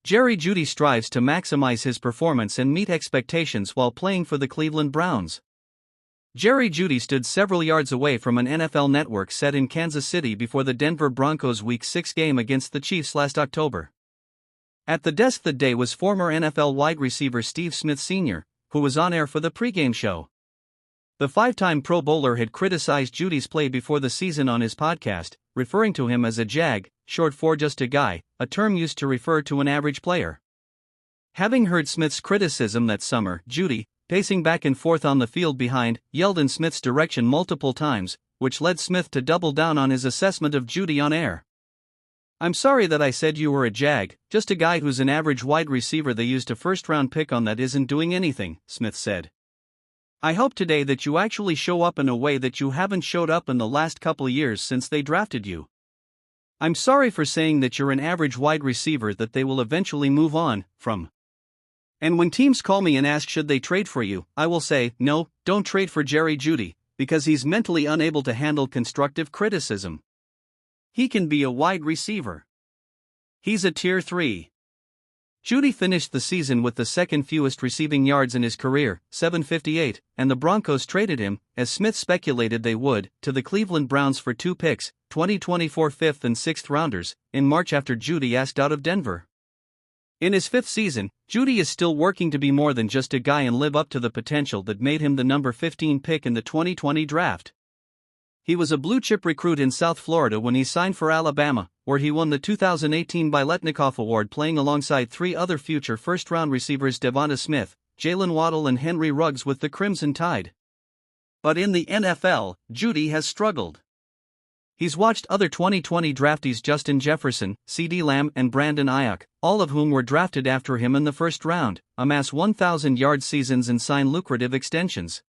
Jeudy strives to maximize his performance and meet expectations while playing for the Cleveland Browns. Jeudy stood several yards away from an NFL Network set in Kansas City before the Denver Broncos' Week 6 game against the Chiefs last October. At the desk that day was former NFL wide receiver Steve Smith Sr., who was on air for the pregame show. The five-time Pro Bowler had criticized Jeudy's play before the season on his podcast, referring to him as a jag, short for just a guy, a term used to refer to an average player. Having heard Smith's criticism that summer, Jeudy, pacing back and forth on the field behind, yelled in Smith's direction multiple times, which led Smith to double down on his assessment of Jeudy on air. "I'm sorry that I said you were a jag, just a guy who's an average wide receiver they used a first-round pick on that isn't doing anything," Smith said. "I hope today that you actually show up in a way that you haven't showed up in the last couple years since they drafted you. I'm sorry for saying that you're an average wide receiver that they will eventually move on from. And when teams call me and ask should they trade for you, I will say, no, don't trade for Jeudy, because he's mentally unable to handle constructive criticism. He can be a wide receiver. He's a tier 3. Jeudy finished the season with the second fewest receiving yards in his career, 758, and the Broncos traded him, as Smith speculated they would, to the Cleveland Browns for 2 picks, 2024 5th and 6th rounders, in March after Jeudy asked out of Denver. In his 5th season, Jeudy is still working to be more than just a guy and live up to the potential that made him the number 15 pick in the 2020 draft. He was a blue-chip recruit in South Florida when he signed for Alabama, where he won the 2018 Biletnikoff Award playing alongside 3 other future first-round receivers Devonta Smith, Jalen Waddle and Henry Ruggs with the Crimson Tide. But in the NFL, Jeudy has struggled. He's watched other 2020 draftees Justin Jefferson, CeeDee Lamb and Brandon Ayuk, all of whom were drafted after him in the first round, amass 1,000-yard seasons and sign lucrative extensions.